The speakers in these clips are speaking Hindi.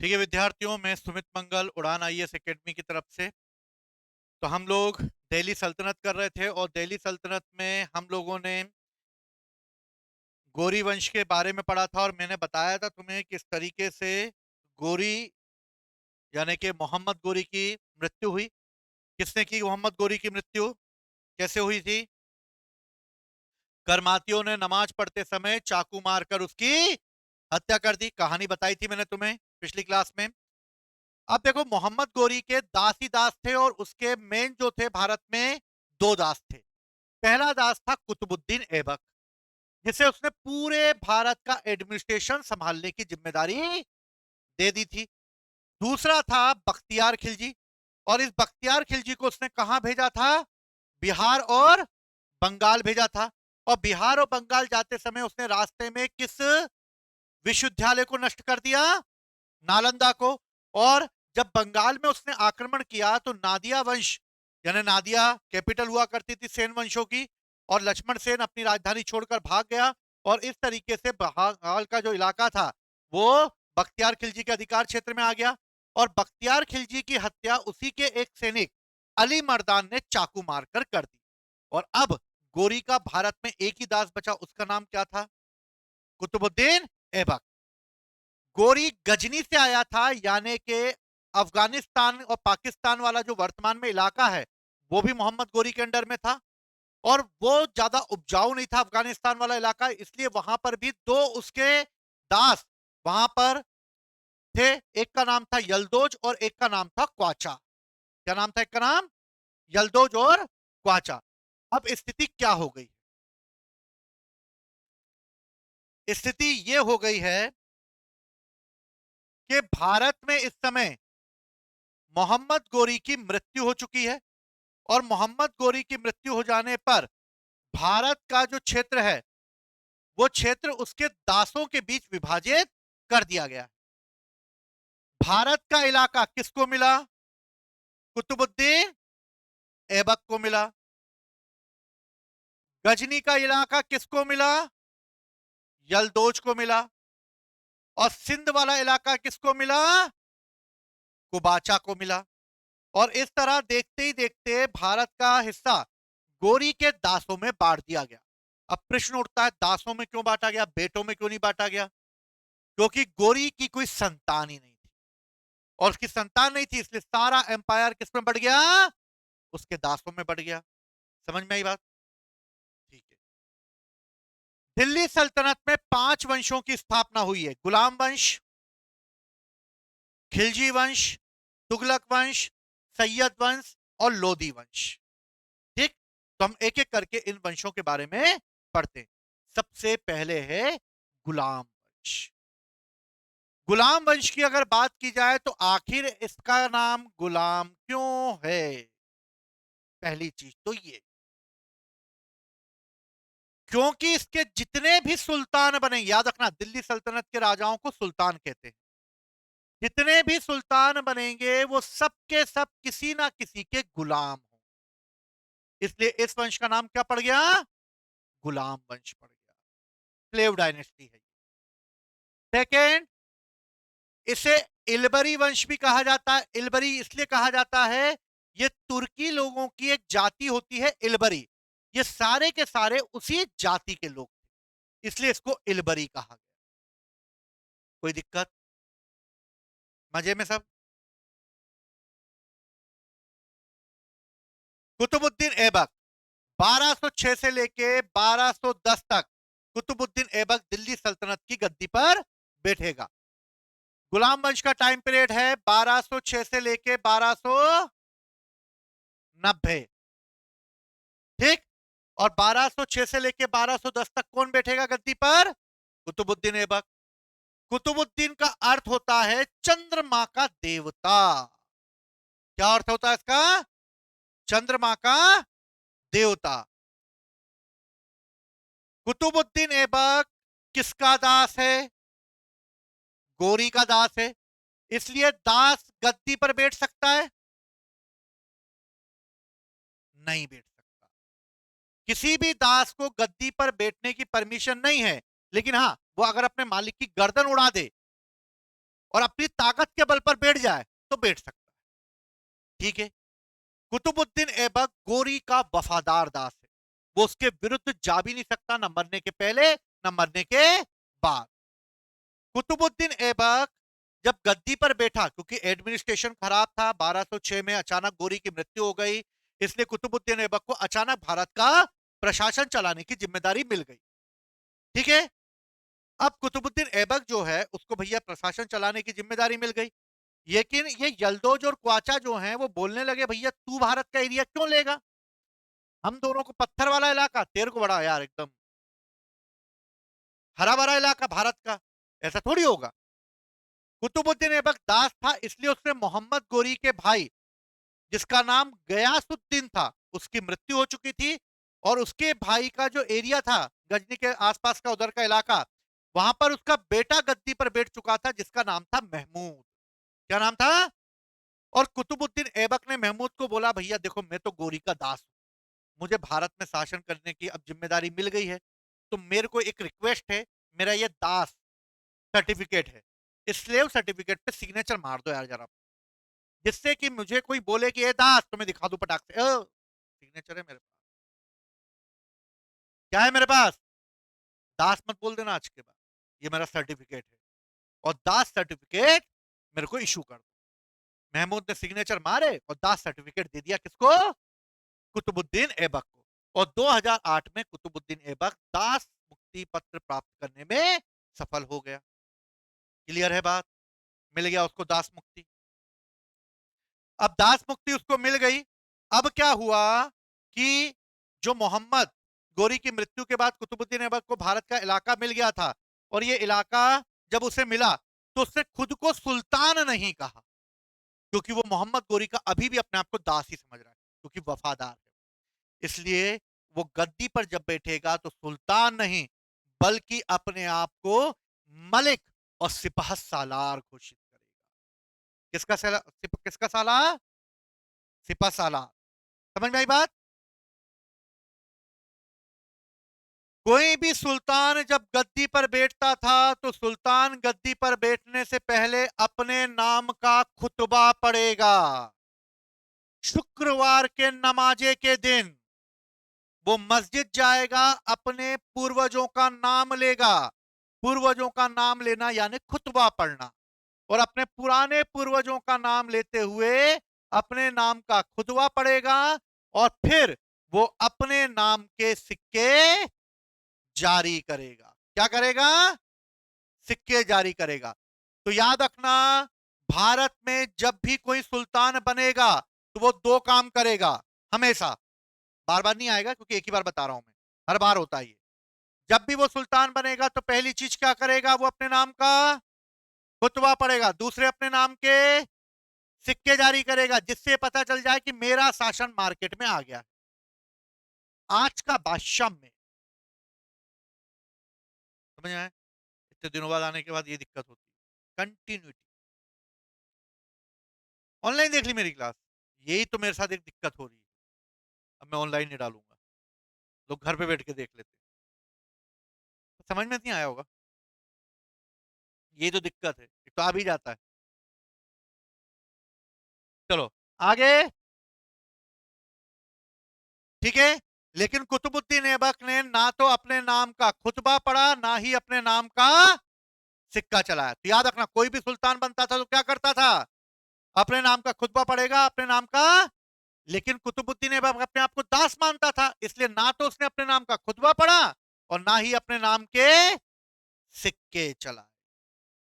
ठीक है विद्यार्थियों, मैं सुमित मंगल उड़ान आईएएस एकेडमी की तरफ से। तो हम लोग दिल्ली सल्तनत कर रहे थे और दिल्ली सल्तनत में हम लोगों ने गौरी वंश के बारे में पढ़ा था और मैंने बताया था तुम्हें किस तरीके से गौरी यानी कि मोहम्मद गौरी की मृत्यु हुई। किसने की मोहम्मद गौरी की मृत्यु? कैसे हुई थी? करमातियों ने नमाज पढ़ते समय चाकू मारकर उसकी हत्या कर दी। कहानी बताई थी मैंने तुम्हें पिछली क्लास में। अब देखो, मोहम्मद गोरी के दास ही दास थे और उसके मेन जो थे भारत में दो दास थे। पहला दास था कुतुबुद्दीन ऐबक, जिसे उसने पूरे भारत का एडमिनिस्ट्रेशन संभालने की जिम्मेदारी दे दी थी। दूसरा था बख्तियार खिलजी, और इस बख्तियार खिलजी को उसने कहां भेजा था? बिहार और बंगाल भेजा था। और बिहार और बंगाल जाते समय उसने रास्ते में किस विश्वविद्यालय को नष्ट कर दिया? नालंदा को। और जब बंगाल में उसने आक्रमण किया तो नादिया वंश, यानी नादिया कैपिटल हुआ करती थी सेन वंशों की, और लक्ष्मण सेन अपनी राजधानी छोड़कर भाग गया। और इस तरीके से बंगाल का जो इलाका था वो बख्तियार खिलजी के अधिकार क्षेत्र में आ गया। और बख्तियार खिलजी की हत्या उसी के एक सैनिक अली मर्दान ने चाकू मारकर कर दी। और अब गोरी का भारत में एक ही दास बचा, उसका नाम क्या था? कुतुबुद्दीन ऐबक। गोरी गजनी से आया था, यानी कि अफगानिस्तान और पाकिस्तान वाला जो वर्तमान में इलाका है वो भी मोहम्मद गोरी के अंडर में था। और वो ज्यादा उपजाऊ नहीं था अफगानिस्तान वाला इलाका, इसलिए वहां पर भी दो उसके दास वहां पर थे। एक का नाम था यलदोज और एक का नाम था क्वाचा। क्या नाम था एक का नाम? यलदोज और क्वाचा। अब स्थिति क्या हो गई? स्थिति ये हो गई है कि भारत में इस समय मोहम्मद गोरी की मृत्यु हो चुकी है। और मोहम्मद गोरी की मृत्यु हो जाने पर भारत का जो क्षेत्र है वो क्षेत्र उसके दासों के बीच विभाजित कर दिया गया। भारत का इलाका किसको मिला? कुतुबुद्दीन ऐबक को मिला। गजनी का इलाका किसको मिला? यलदोज को मिला। और सिंध वाला इलाका किसको मिला? कुबाचा को मिला। और इस तरह देखते ही देखते भारत का हिस्सा गोरी के दासों में बांट दिया गया। अब प्रश्न उठता है, दासों में क्यों बांटा गया, बेटों में क्यों नहीं बांटा गया? क्योंकि गोरी की कोई संतान ही नहीं थी, और उसकी संतान नहीं थी, इसलिए सारा एम्पायर किस में बढ़ गया? उसके दासों में बढ़ गया। समझ में आई बात? ठीक है। दिल्ली सल्तनत में 5 वंशों की स्थापना हुई है: गुलाम वंश, खिलजी वंश, तुगलक वंश, सैयद वंश और लोधी वंश। ठीक। तो हम एक एक करके इन वंशों के बारे में पढ़ते हैं। सबसे पहले है गुलाम वंश। गुलाम वंश की अगर बात की जाए तो आखिर इसका नाम गुलाम क्यों है? पहली चीज तो ये, क्योंकि इसके जितने भी सुल्तान बने, याद रखना दिल्ली सल्तनत के राजाओं को सुल्तान कहते हैं, जितने भी सुल्तान बनेंगे वो सब के सब किसी ना किसी के गुलाम हो, इसलिए इस वंश का नाम क्या पड़ गया? गुलाम वंश पड़ गया। स्लेव डायनेस्टी है। सेकेंड, इसे इलबरी वंश भी कहा जाता है। इलबरी इसलिए कहा जाता है, ये तुर्की लोगों की एक जाति होती है इलबरी। ये सारे के सारे उसी जाति के लोग थे, इसलिए इसको इलबरी कहा गया। कोई दिक्कत? मजे में सब? कुतुबुद्दीन ऐबक 1206 से लेके 1210 तक कुतुबुद्दीन ऐबक दिल्ली सल्तनत की गद्दी पर बैठेगा। गुलाम वंश का टाइम पीरियड है 1206 से लेके 1290। ठीक। और 1206 से लेके 1210 तक कौन बैठेगा गद्दी पर? कुतुबुद्दीन ऐबक। कुतुबुद्दीन का अर्थ होता है चंद्रमा का देवता। क्या अर्थ होता है इसका? चंद्रमा का देवता। कुतुबुद्दीन ऐबक किसका दास है? गोरी का दास है, इसलिए दास गद्दी पर बैठ सकता है? नहीं बैठ सकता। किसी भी दास को गद्दी पर बैठने की परमिशन नहीं है, लेकिन हां, वो अगर अपने मालिक की गर्दन उड़ा दे और अपनी ताकत के बल पर बैठ जाए तो बैठ सकता है। ठीक है। कुतुबुद्दीन ऐबक गोरी का वफादार दास है, वो उसके विरुद्ध जा भी नहीं सकता, न मरने के पहले न मरने के बाद। कुतुबुद्दीन ऐबक जब गद्दी पर बैठा, क्योंकि एडमिनिस्ट्रेशन खराब था, 1206 में अचानक गोरी की मृत्यु हो गई, इसलिए कुतुबुद्दीन ऐबक को अचानक भारत का प्रशासन चलाने की जिम्मेदारी मिल गई। ठीक है। अब कुतुबुद्दीन ऐबक जो है उसको भैया प्रशासन चलाने की जिम्मेदारी मिल गई, लेकिन ये यल्दोज और क्वाचा जो हैं वो बोलने लगे भैया तू भारत का एरिया क्यों लेगा, हम दोनों को पत्थर वाला इलाका, तेरे को बड़ा यार एकदम हरा भरा इलाका भारत का, ऐसा थोड़ी होगा। कुतुबुद्दीन ऐबक दास था, इसलिए उसने मोहम्मद गोरी के भाई जिसका नाम गयासुद्दीन था, उसकी मृत्यु हो चुकी थी, और उसके भाई का जो एरिया था गजनी के आसपास का उधर का इलाका, वहां पर उसका बेटा गद्दी पर बैठ चुका था जिसका नाम था महमूद। क्या नाम था? और कुतुबुद्दीन ऐबक ने महमूद को बोला भैया देखो मैं तो गोरी का दास हूं, मुझे भारत में शासन करने की अब जिम्मेदारी मिल गई है, तो मेरे को एक रिक्वेस्ट है, मेरा ये दास सर्टिफिकेट है, इस स्लेव सर्टिफिकेट पे सिग्नेचर मार दो यार जरा, जिससे कि मुझे कोई बोले कि ये दास, तो मैं दिखा दूं पटाख से सिग्नेचर है मेरे पास। क्या है मेरे पास? दास मत बोल देना आज के बाद, ये मेरा सर्टिफिकेट है, और दास सर्टिफिकेट मेरे को इशू कर दो। महमूद ने सिग्नेचर मारे और दास सर्टिफिकेट दे दिया किसको? कुतुबुद्दीन ऐबक को। और 2008 में कुतुबुद्दीन ऐबक दास मुक्ति पत्र प्राप्त करने में सफल हो गया। क्लियर है बात? मिल गया उसको दास मुक्ति। अब दास मुक्ति उसको मिल गई। अब क्या हुआ कि जो मोहम्मद गोरी की मृत्यु के बाद कुतुबुद्दीन ऐबक को भारत का इलाका मिल गया था, और ये इलाका जब उसे मिला तो उसने खुद को सुल्तान नहीं कहा, क्योंकि वो मोहम्मद गोरी का अभी भी अपने आप को दास ही समझ रहा है, क्योंकि वफादार है। इसलिए वो गद्दी पर जब बैठेगा तो सुल्तान नहीं, बल्कि अपने आप को मलिक और सिपह सालार घोषित करेगा। किसका सालार? सिपह सालार। समझ में आई बात? कोई भी सुल्तान जब गद्दी पर बैठता था तो सुल्तान गद्दी पर बैठने से पहले अपने नाम का खुतबा पढ़ेगा। शुक्रवार के नमाजे के दिन वो मस्जिद जाएगा, अपने पूर्वजों का नाम लेगा। पूर्वजों का नाम लेना यानी खुतबा पढ़ना, और अपने पुराने पूर्वजों का नाम लेते हुए अपने नाम का खुतबा पढ़ेगा, और फिर वो अपने नाम के सिक्के जारी करेगा। क्या करेगा? सिक्के जारी करेगा। तो याद रखना, भारत में जब भी कोई सुल्तान बनेगा तो वो दो काम करेगा हमेशा, बार बार नहीं आएगा क्योंकि एक ही बार बता रहा हूं मैं, हर बार होता है ये। जब भी वो सुल्तान बनेगा तो पहली चीज क्या करेगा? वो अपने नाम का खुतबा पढ़ेगा, दूसरे अपने नाम के सिक्के जारी करेगा, जिससे पता चल जाए कि मेरा शासन मार्केट में आ गया। आज का बादशाह में समझ आए? इतने दिनों बाद आने के बाद ये दिक्कत होती है, कंटिन्यूटी। ऑनलाइन देख ली मेरी क्लास, यही तो मेरे साथ एक दिक्कत हो रही है। अब मैं ऑनलाइन नहीं डालूंगा, लोग घर पे बैठ के देख लेते हैं। तो समझ में नहीं आया होगा, ये तो दिक्कत है, एक तो आ भी जाता है। चलो आगे। ठीक है। लेकिन कुतुबुद्दीन ऐबक ने ना तो अपने नाम का खुतबा पढ़ा, ना ही अपने नाम का सिक्का चलाया। तो याद रखना, कोई भी सुल्तान बनता था तो क्या करता था? अपने नाम का खुतबा पढ़ेगा, अपने नाम का। लेकिन कुतुबुद्दीन ऐबक अपने आप को दास मानता था, इसलिए ना तो उसने अपने नाम का खुतबा पढ़ा और ना ही अपने नाम के सिक्के चलाए।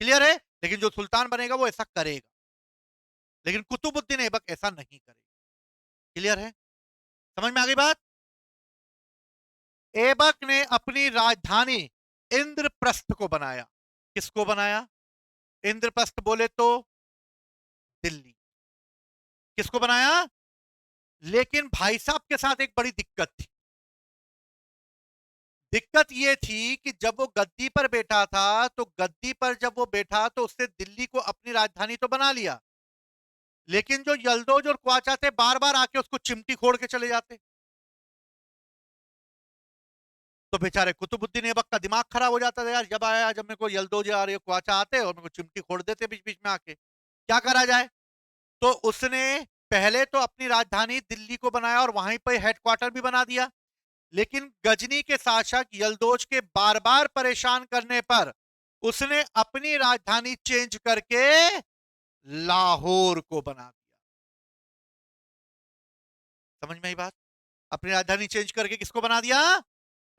क्लियर है? लेकिन जो सुल्तान बनेगा वो ऐसा करेगा, लेकिन कुतुबुद्दीन ऐबक ऐसा नहीं करेगा। क्लियर है? समझ में आ गई बात? ऐबक ने अपनी राजधानी इंद्रप्रस्थ को बनाया। किसको बनाया? इंद्रप्रस्थ बोले तो दिल्ली। किसको बनाया? लेकिन भाई साहब के साथ एक बड़ी दिक्कत थी। दिक्कत यह थी कि जब वो गद्दी पर बैठा था, तो गद्दी पर जब वो बैठा तो उसने दिल्ली को अपनी राजधानी तो बना लिया, लेकिन जो यल्दोज और क्वाचा थे बार बार आके उसको चिमटी खोड़ के चले जाते। तो बेचारे कुतुबुद्दीन ऐबक का दिमाग खराब हो जाता था यार, जब आया जब मेरे को यलदोज और ये क्वाचा आते और मेरे को चिमटी फोड़ देते बीच बीच में आके, क्या करा जाए। तो उसने पहले तो अपनी राजधानी दिल्ली को बनाया और वहीं पर हेडक्वार्टर भी बना दिया, लेकिन गजनी के शासक यलदोज के बार बार परेशान करने पर उसने अपनी राजधानी चेंज करके लाहौर को बना दिया। समझ में आई बात? अपनी राजधानी चेंज करके किसको बना दिया?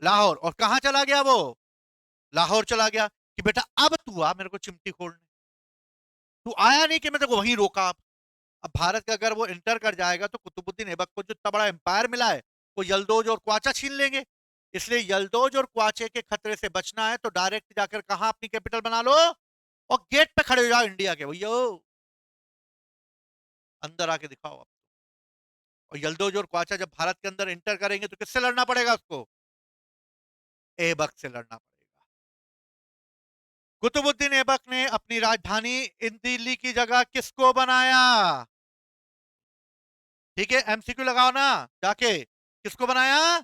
लाहौर। और कहां चला गया वो? लाहौर चला गया कि बेटा अब तू आ मेरे को चिमटी फोड़ने। तू आया नहीं कि मैं तेरे को वहीं रोका। अब भारत का अगर वो इंटर कर जाएगा तो कुतुबुद्दीन ऐबक को जो इतना बड़ा एम्पायर मिला है वो यलदोज और क्वाचा छीन लेंगे। इसलिए यलदोज और क्वाचे के खतरे से बचना है तो डायरेक्ट जाकर कहां अपनी कैपिटल बना लो और गेट पे खड़े हो जाओ इंडिया के, भैया अंदर आके दिखाओ आप। और यलदोज और क्वाचा जब भारत के अंदर इंटर करेंगे तो किससे लड़ना पड़ेगा उसको? ऐबक से लड़ना पड़ेगा। कुतुबुद्दीन ऐबक ने अपनी राजधानी इन दिल्ली की जगह किसको बनाया? ठीक है, एमसीक्यू लगाओ ना जाके, किसको बनाया?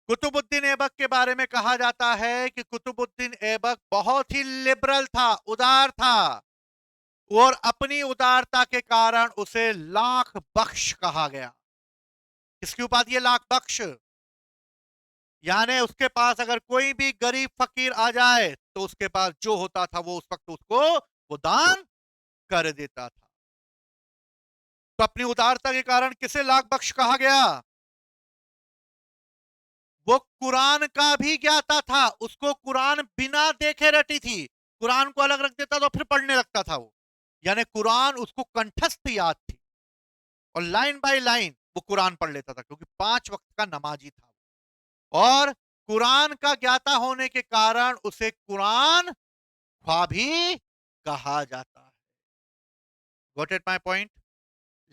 कुतुबुद्दीन ऐबक के बारे में कहा जाता है कि कुतुबुद्दीन ऐबक बहुत ही लिबरल था, उदार था, और अपनी उदारता के कारण उसे लाख बख्श कहा गया। किसकी उपाधि है लाख बख्श? यानी उसके पास अगर कोई भी गरीब फकीर आ जाए तो उसके पास जो होता था वो उस वक्त उसको वो दान कर देता था। तो अपनी उदारता के कारण किसे लाख बख्श कहा गया? वो कुरान का भी ज्ञाता था, उसको कुरान बिना देखे रटी थी। कुरान को अलग रख देता तो फिर पढ़ने लगता था वो, यानी कुरान उसको कंठस्थ याद थी और लाइन बाय लाइन वो कुरान पढ़ लेता था क्योंकि 5 वक्त का नमाजी था। और कुरान का ज्ञाता होने के कारण उसे कुरान ख्वाबी कहा जाता है। Got it my point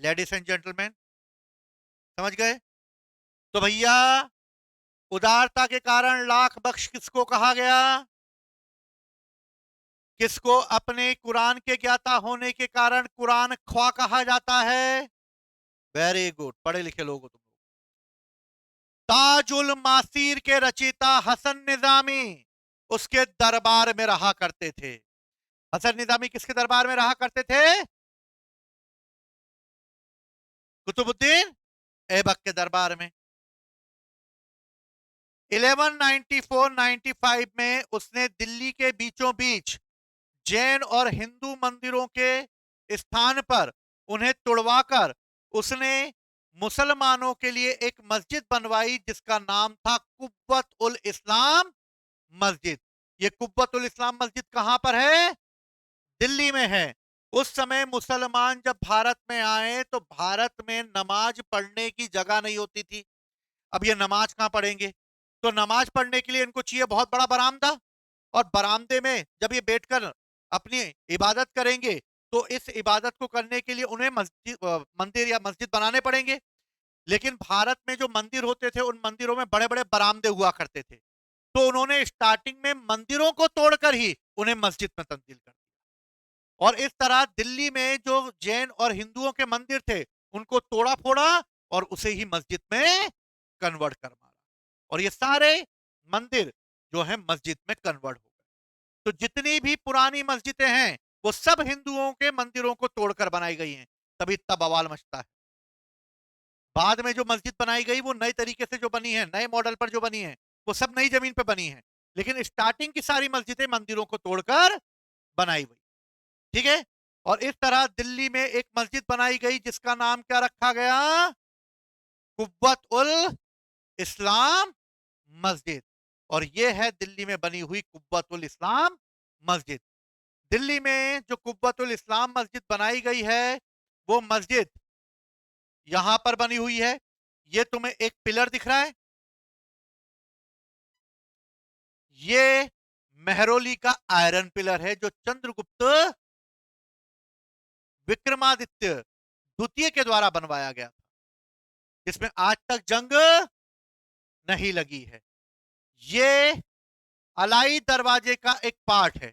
ladies and gentleman? समझ गए? तो भैया उदारता के कारण लाख बख्श किसको कहा गया? किसको अपने कुरान के ज्ञाता होने के कारण कुरान ख्वा कहा जाता है? वेरी गुड, पढ़े लिखे लोग हो तुम लोग। ताजुल मासीर के रचयिता हसन निजामी उसके दरबार में रहा करते थे। हसन निजामी किसके दरबार में रहा करते थे? कुतुबुद्दीन ऐबक के दरबार में। 1194-95 में उसने दिल्ली के बीचों बीच जैन और हिंदू मंदिरों के स्थान पर उन्हें तुड़वाकर उसने मुसलमानों के लिए एक मस्जिद बनवाई जिसका नाम था कुव्वत उल इस्लाम मस्जिद। ये कुव्वत उल इस्लाम मस्जिद कहां पर है? दिल्ली में है। उस समय मुसलमान जब भारत में आए तो भारत में नमाज पढ़ने की जगह नहीं होती थी। अब ये नमाज कहां पढ़ेंगे? तो नमाज पढ़ने के लिए इनको चाहिए बहुत बड़ा बरामदा, और बरामदे में जब ये बैठकर अपनी इबादत करेंगे तो इस इबादत को करने के लिए उन्हें मंदिर या मस्जिद बनाने पड़ेंगे। लेकिन भारत में जो मंदिर होते थे उन मंदिरों में बड़े बड़े बरामदे हुआ करते थे, तो उन्होंने स्टार्टिंग में मंदिरों को तोड़कर ही उन्हें मस्जिद में तब्दील कर दिया। और इस तरह दिल्ली में जो जैन और हिंदुओं के मंदिर थे उनको तोड़ा फोड़ा और उसे ही मस्जिद में कन्वर्ट कर मारा, और ये सारे मंदिर जो है मस्जिद में कन्वर्ट हो गए। तो जितनी भी पुरानी मस्जिदें हैं वो सब हिंदुओं के मंदिरों को तोड़कर बनाई गई हैं, तभी इतना बवाल मचता है। बाद में जो मस्जिद बनाई गई वो नए तरीके से जो बनी है, नए मॉडल पर जो बनी है, वो सब नई जमीन पर बनी है, लेकिन स्टार्टिंग की सारी मस्जिदें मंदिरों को तोड़कर बनाई गई। ठीक है? और इस तरह दिल्ली में एक मस्जिद बनाई गई जिसका नाम क्या रखा गया? कुव्वत उल इस्लाम मस्जिद। और ये है दिल्ली में बनी हुई कुव्वत उल इस्लाम मस्जिद। दिल्ली में जो कुव्वत उल इस्लाम मस्जिद बनाई गई है वो मस्जिद यहां पर बनी हुई है। ये तुम्हें एक पिलर दिख रहा है, ये मेहरौली का आयरन पिलर है जो चंद्रगुप्त विक्रमादित्य द्वितीय के द्वारा बनवाया गया था, जिसमें आज तक जंग नहीं लगी है। ये अलाई दरवाजे का एक पार्ट है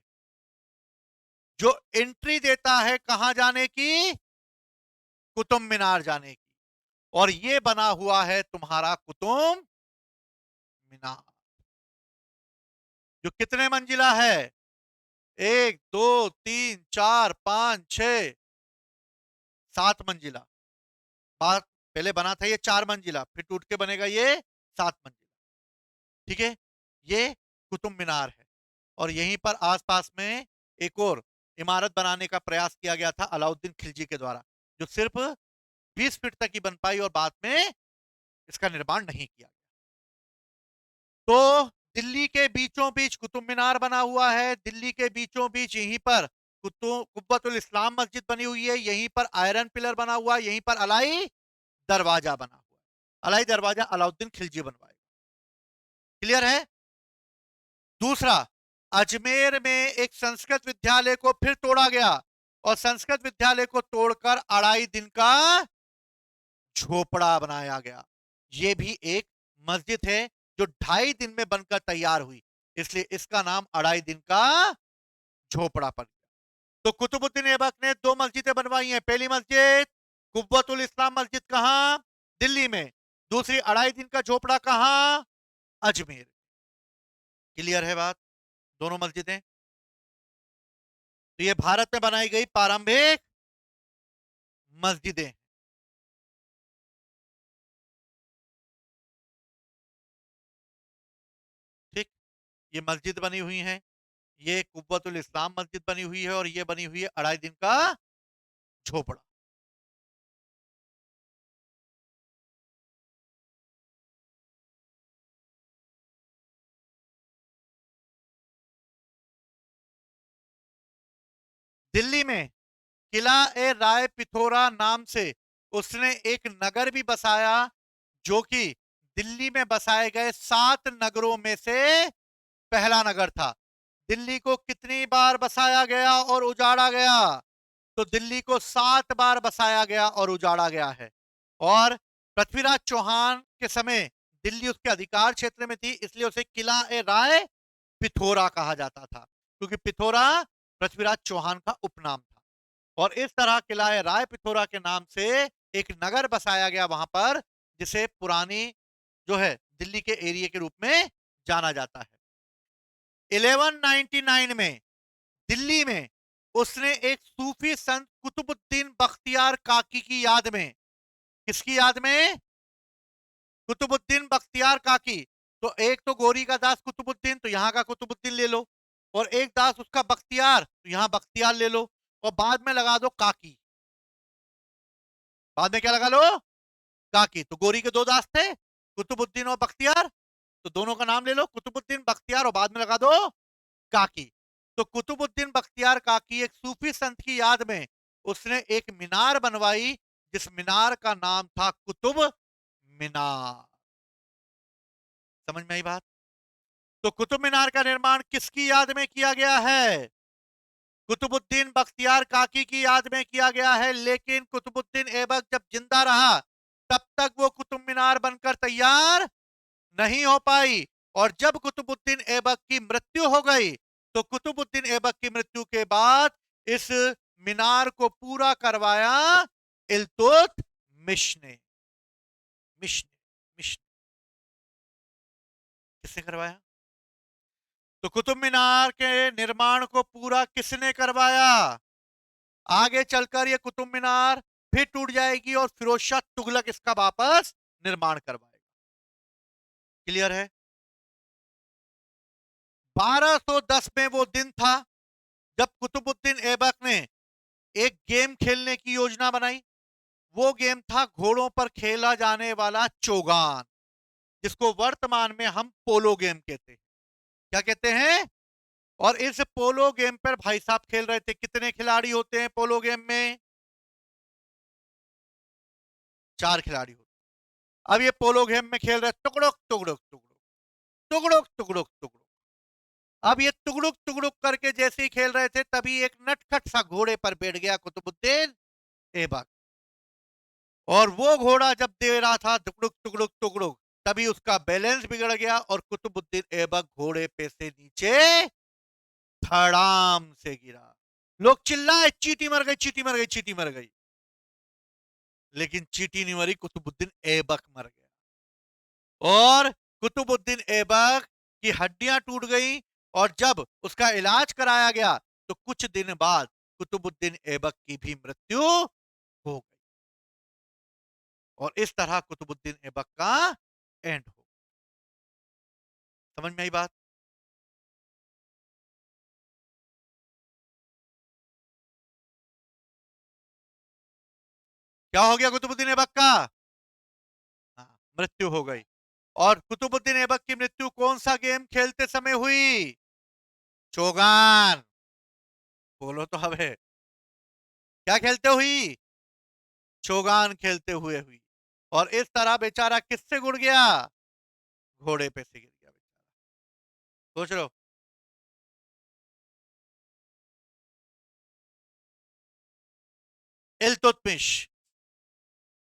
जो एंट्री देता है कहां जाने की? कुतुब मीनार जाने की। और ये बना हुआ है तुम्हारा कुतुब मीनार, जो कितने मंजिला है? 1 2 3 4 5 6 7 मंजिला। बात पहले बना था ये 4 मंजिला, फिर टूट के बनेगा ये 7 मंजिला। ठीक है, ये कुतुब मीनार है। और यहीं पर आसपास में एक और इमारत बनाने का प्रयास किया गया था अलाउद्दीन खिलजी के द्वारा, जो सिर्फ 20 फीट तक ही बन पाई और बाद में इसका निर्माण नहीं किया। तो दिल्ली के बीचों बीच कुतुब मीनार बना हुआ है, दिल्ली के बीचों बीच यहीं पर कुब्बतुल इस्लाम मस्जिद बनी हुई है, यहीं पर आयरन पिलर बना हुआ है, यहीं पर अलाई दरवाजा बना हुआ है। अलाई दरवाजा अलाउद्दीन खिलजी बनवाएगा। क्लियर है? दूसरा, अजमेर में एक संस्कृत विद्यालय को फिर तोड़ा गया और संस्कृत विद्यालय को तोड़कर 2.5 दिन का झोपड़ा बनाया गया। यह भी एक मस्जिद है जो 2.5 दिन में बनकर तैयार हुई, इसलिए इसका नाम 2.5 दिन का झोपड़ा पड़ गया। तो कुतुबुद्दीन ऐबक ने 2 मस्जिदें बनवाई हैं। पहली मस्जिद कुव्वतुल इस्लाम मस्जिद कहां? दिल्ली में। दूसरी 2.5 दिन का झोपड़ा कहां? अजमेर। क्लियर है बात? दोनों मस्जिदें। तो ये भारत में बनाई गई प्रारंभिक मस्जिदें। ठीक, ये मस्जिद बनी हुई है, ये कुव्वतुल इस्लाम मस्जिद बनी हुई है और ये बनी हुई है 2.5 दिन का झोपड़ा। दिल्ली में किला ए राय पिथोरा नाम से उसने एक नगर भी बसाया, जो कि दिल्ली में बसाए गए 7 नगरों में से पहला नगर था। दिल्ली को कितनी बार बसाया गया और उजाड़ा गया? तो दिल्ली को 7 बार बसाया गया और उजाड़ा गया है। और पृथ्वीराज चौहान के समय दिल्ली उसके अधिकार क्षेत्र में थी, इसलिए उसे किला ए राय पिथोरा कहा जाता था, क्योंकि पिथोरा पृथ्वीराज चौहान का उपनाम था। और इस तरह किला ए राय पिथोरा के नाम से एक नगर बसाया गया वहां पर, जिसे पुरानी जो है दिल्ली के एरिया के रूप में जाना जाता है। 1199 में दिल्ली में उसने एक सूफी संत कुतुबुद्दीन बख्तियार काकी की याद में, किसकी याद में? कुतुबुद्दीन बख्तियार काकी। तो एक तो गोरी का दास कुतुबुद्दीन, तो यहां का कुतुबुद्दीन ले लो, और एक दास उसका बख्तियार, तो यहां बख्तियार ले लो, और बाद में लगा दो काकी। बाद में क्या लगा लो? काकी। तो गोरी के 2 दास थे, कुतुबुद्दीन और बख्तियार, तो दोनों का नाम ले लो, कुतुबुद्दीन बख्तियार, और बाद में लगा दो काकी। तो कुतुबुद्दीन बख्तियार काकी एक सूफी संत की याद में उसने एक मीनार बनवाई, जिस मीनार का नाम था कुतुब मीनार। समझ में आई बात? तो कुतुब मीनार का निर्माण किसकी याद में किया गया है? कुतुबुद्दीन बख्तियार काकी की याद में किया गया है, लेकिन कुतुबुद्दीन ऐबक जब जिंदा रहा तब तक वो कुतुब मीनार बनकर तैयार नहीं हो पाई। और जब कुतुबुद्दीन ऐबक की मृत्यु हो गई, तो कुतुबुद्दीन ऐबक की मृत्यु के बाद इस मीनार को पूरा करवाया इल्तुतमिश ने। मिश किसने करवाया? तो कुतुब मीनार के निर्माण को पूरा किसने करवाया? आगे चलकर ये कुतुब मीनार फिर टूट जाएगी और फिरोज शाह तुगलक इसका वापस निर्माण करवाएगा। क्लियर है? 1210 में वो दिन था जब कुतुबुद्दीन ऐबक ने एक गेम खेलने की योजना बनाई। वो गेम था घोड़ों पर खेला जाने वाला चोगान, जिसको वर्तमान में हम पोलो गेम कहते हैं। क्या कहते हैं? और इस पोलो गेम पर भाई साहब खेल रहे थे। कितने खिलाड़ी होते हैं पोलो गेम में? 4 खिलाड़ी होते हैं। अब ये पोलो गेम में खेल रहे टुकड़ुक टुकड़ुक टुकड़ुक टुकड़ुक टुकड़ुक टुकड़ुक। अब ये टुकड़ुक टुकड़ुक करके जैसे ही खेल रहे थे, तभी एक नटखट सा घोड़े पर बैठ गया कुतुबुद्दीन ऐबक। और वो घोड़ा जब दे रहा था टुकड़ुक टुकड़ुक टुकड़ुक, तभी उसका बैलेंस बिगड़ गया और कुतुबुद्दीन ऐबक घोड़े पे से नीचे धड़ाम से गिरा। लोग चिल्लाए, चींटी मर गई, चींटी मर गई, चींटी मर गई। लेकिन चींटी नहीं मरी, कुतुबुद्दीन ऐबक मर गया। और कुतुबुद्दीन ऐबक की हड्डियां टूट गई और जब उसका इलाज कराया गया तो कुछ दिन बाद कुतुबुद्दीन ऐबक की भी मृत्यु हो गई और इस तरह कुतुबुद्दीन ऐबक का एंड हो। समझ में आई बात? क्या हो गया कुतुबुद्दीन ऐबक का? हाँ, मृत्यु हो गई। और कुतुबुद्दीन ऐबक की मृत्यु कौन सा गेम खेलते समय हुई? चोगान। बोलो तो हवे, क्या खेलते हुई? चोगान खेलते हुए हुई। और इस तरह बेचारा किससे गुड़ गया? घोड़े पे से गिर गया बेचारा। सोच लो। इल्तुतमिश।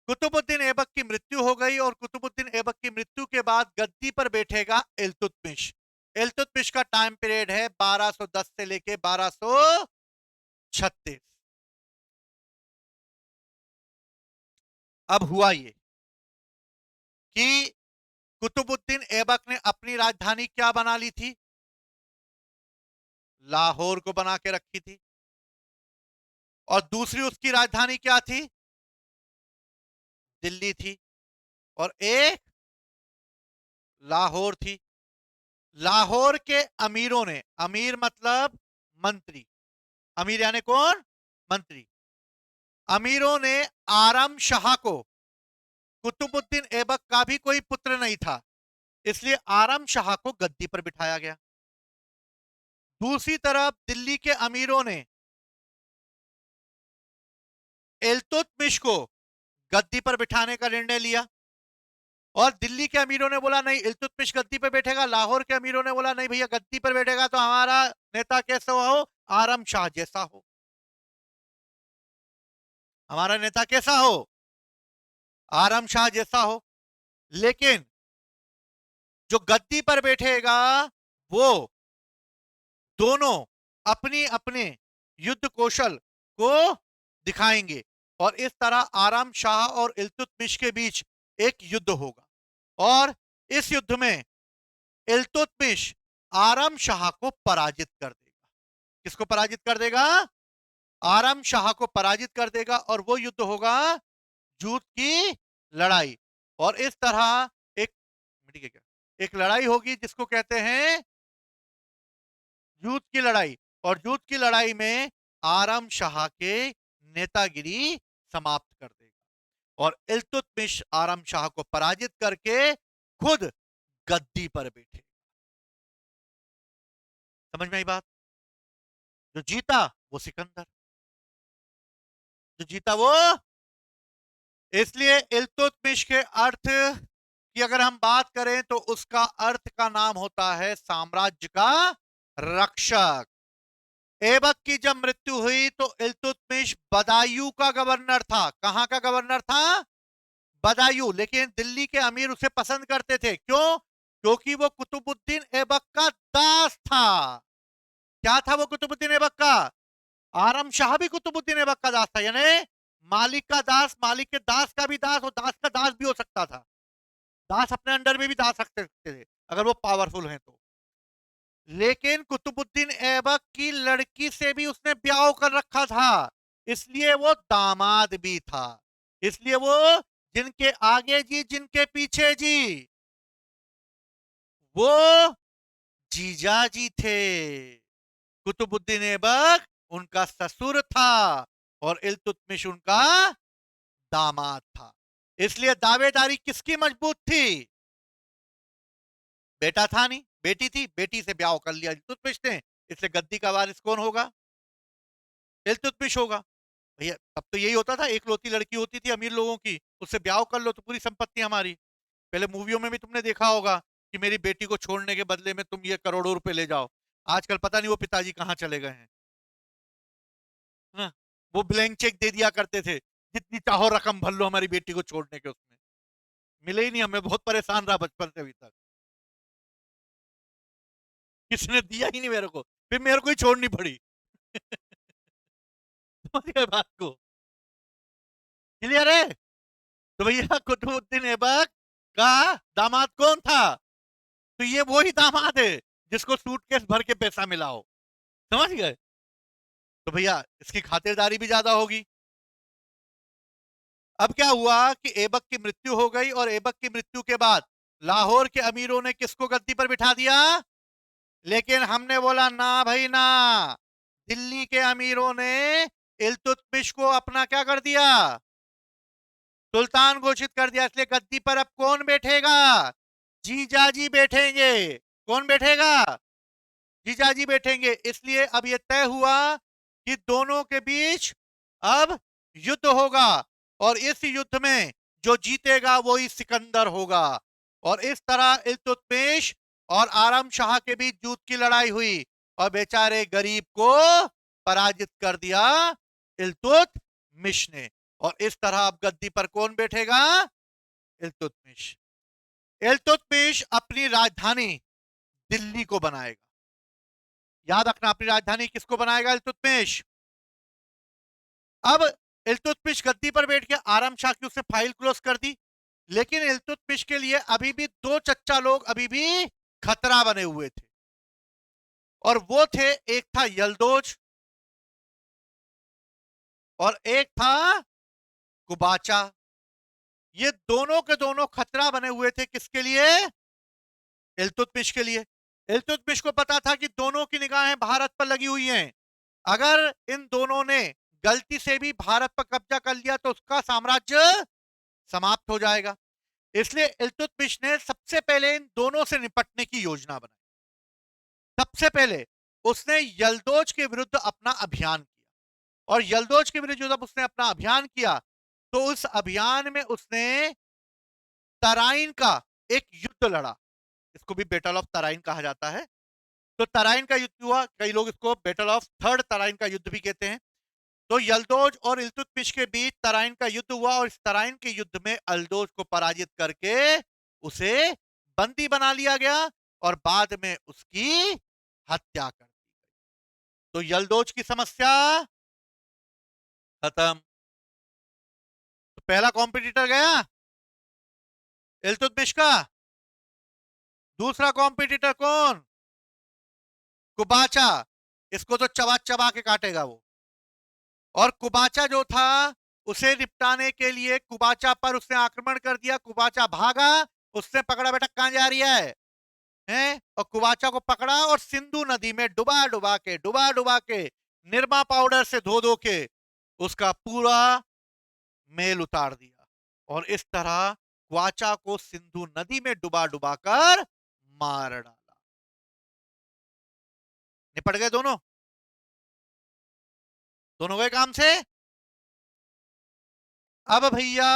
कुतुबुद्दीन ऐबक की मृत्यु हो गई और कुतुबुद्दीन ऐबक की मृत्यु के बाद गद्दी पर बैठेगा इल्तुतमिश। इल्तुतमिश का टाइम पीरियड है 1210 से लेके 1236। अब हुआ ये कि कुतुबुद्दीन ऐबक ने अपनी राजधानी क्या बना ली थी? लाहौर को बना के रखी थी। और दूसरी उसकी राजधानी क्या थी? दिल्ली थी। और एक लाहौर थी। लाहौर के अमीरों ने, अमीर मतलब मंत्री, अमीर यानी कौन? मंत्री। अमीरों ने आरम शाह को, कुतुबुद्दीन ऐबक का भी कोई पुत्र नहीं था इसलिए आरम शाह को गद्दी पर बिठाया गया। दूसरी तरफ दिल्ली के अमीरों ने इल्तुतमिश को गद्दी पर बिठाने का निर्णय लिया और दिल्ली के अमीरों ने बोला नहीं इल्तुतमिश गद्दी पर बैठेगा, लाहौर के अमीरों ने बोला नहीं भैया गद्दी पर बैठेगा तो हमारा नेता कैसा हो? आरम शाह जैसा हो। हमारा नेता कैसा हो? आरम शाह जैसा हो। लेकिन जो गद्दी पर बैठेगा वो दोनों अपनी अपने युद्ध कौशल को दिखाएंगे और इस तरह आराम शाह और इल्तुतमिश के बीच एक युद्ध होगा और इस युद्ध में इल्तुतमिश आराम शाह को पराजित कर देगा। किसको पराजित कर देगा? आराम शाह को पराजित कर देगा और वो युद्ध होगा जूत की लड़ाई। और इस तरह एक मिनट के क्या, एक लड़ाई होगी जिसको कहते हैं जूत की लड़ाई। और जूत की लड़ाई में आरम शाह के नेतागिरी समाप्त कर देगा और इल्तुतमिश आरम शाह को पराजित करके खुद गद्दी पर बैठे। समझ में आई बात? जो जीता वो सिकंदर, जो जीता वो। इसलिए इल्तुतमिश के अर्थ की अगर हम बात करें तो उसका अर्थ का नाम होता है साम्राज्य का रक्षक। ऐबक की जब मृत्यु हुई तो इल्तुतमिश बदायूं का गवर्नर था। कहां का गवर्नर था? बदायूं। लेकिन दिल्ली के अमीर उसे पसंद करते थे। क्यों? क्योंकि वो कुतुबुद्दीन ऐबक का दास था। क्या था वो कुतुबुद्दीन ऐबक का? आरम शाह भी कुतुबुद्दीन ऐबक का दास था, यानी मालिक का दास, मालिक के दास का भी दास और दास का दास भी हो सकता था। दास अपने अंडर में भी दास रख सकते थे अगर वो पावरफुल हैं तो। लेकिन कुतुबुद्दीन ऐबक की लड़की से भी उसने ब्याह कर रखा था इसलिए वो दामाद भी था। इसलिए वो जिनके आगे जी जिनके पीछे जी वो जीजा जी थे। कुतुबुद्दीन ऐबक उनका ससुर था और इल्तुतमिश उनका दामाद था। इसलिए दावेदारी किसकी मजबूत थी? बेटा था नहीं, बेटी थी, बेटी से ब्याह कर लिया इल्तुतमिश ने, इसलिए गद्दी का वारिस कौन होगा? इल्तुतमिश होगा। भैया तब तो यही होता था, एक लौती लड़की होती थी अमीर लोगों की, उससे ब्याह कर लो तो पूरी संपत्ति हमारी। पहले मूवियों में भी तुमने देखा होगा कि मेरी बेटी को छोड़ने के बदले में तुम ये करोड़ों रुपए ले जाओ। आजकल पता नहीं वो पिताजी कहाँ चले गए हैं ना। वो ब्लैंक चेक दे दिया करते थे, जितनी चाहो रकम भर लो हमारी बेटी को छोड़ने के, उसमें मिले ही नहीं। हमें बहुत परेशान रहा बचपन से अभी तक, किसने दिया ही नहीं मेरे को, फिर मेरे को ही छोड़नी पड़ी। समझ गए बात को? क्लियर है? तो भैया कुतुबुद्दीन ऐबक का दामाद कौन था? तो ये वो ही दामाद है जिसको सूटकेस भर के पैसा मिला हो, समझ गए? तो भैया इसकी खातिरदारी भी ज्यादा होगी। अब क्या हुआ कि ऐबक की मृत्यु हो गई, और ऐबक की मृत्यु के बाद लाहौर के अमीरों ने किसको गद्दी पर बिठा दिया? लेकिन हमने बोला ना भाई ना, दिल्ली के अमीरों ने इल्तुतमिश को अपना क्या कर दिया? सुल्तान घोषित कर दिया। इसलिए गद्दी पर अब कौन बैठेगा? जीजाजी बैठेंगे। कौन बैठेगा? जीजाजी बैठेंगे। इसलिए अब यह तय हुआ कि दोनों के बीच अब युद्ध होगा, और इस युद्ध में जो जीतेगा वही सिकंदर होगा। और इस तरह इल्तुतमिश और आरम शाह के बीच युद्ध की लड़ाई हुई, और बेचारे गरीब को पराजित कर दिया इल्तुतमिश ने। और इस तरह अब गद्दी पर कौन बैठेगा? इल्तुतमिश। इल्तुतमिश अपनी राजधानी दिल्ली को बनाएगा। याद रखना, अपनी राजधानी किसको बनाएगा? इल्तुतमिश। अब इल्तुतमिश गद्दी पर बैठ के आरम शाह की उसने फाइल क्लोज कर दी, लेकिन इल्तुतमिश के लिए अभी भी दो चच्चा लोग अभी भी खतरा बने हुए थे, और वो थे, एक था यल्दोज और एक था कुबाचा। ये दोनों के दोनों खतरा बने हुए थे, किसके लिए? इल्तुतमिश के लिए। इल्तुतमिश को पता था कि दोनों की निगाहें भारत पर लगी हुई हैं। अगर इन दोनों ने गलती से भी भारत पर कब्जा कर लिया तो उसका साम्राज्य समाप्त हो जाएगा। इसलिए इल्तुतमिश ने सबसे पहले इन दोनों से निपटने की योजना बनाई। सबसे पहले उसने यल्दोज के विरुद्ध अपना अभियान किया, और यल्दोज के विरुद्ध जब उसने अपना अभियान किया तो उस अभियान में उसने तराइन का एक युद्ध लड़ा। इसको भी बैटल ऑफ तराइन कहा जाता है। तो तराइन का युद्ध हुआ, कई लोग इसको बैटल ऑफ थर्ड तराइन का युद्ध भी कहते हैं। तो यल्दोज और इल्तुतमिश के बीच तराइन का युद्ध हुआ, और इस तराइन के युद्ध में यल्दोज को पराजित करके उसे बंदी बना लिया गया, और बाद में उसकी हत्या कर दी गई। तो यल्दोज की समस्या खत्म। तो पहला कॉम्पिटिटर गया इल्तुतमिश का। दूसरा कॉम्पिटिटर कौन? कुबाचा। इसको तो चबा चबा के काटेगा वो। और कुबाचा जो था, उसे निपटाने के लिए कुबाचा पर उसने आक्रमण कर दिया। कुबाचा भागा, उसने पकड़ा, बेटा कहां जा रही है? और कुबाचा को पकड़ा और सिंधु नदी में डुबा डुबा के निरमा पाउडर से धो धो के उसका पूरा मेल उतार दिया, और इस तरह कुबाचा को सिंधु नदी में डुबा डुबा कर मार डाला। निपट गए दोनों। दोनों गए काम से। अब भैया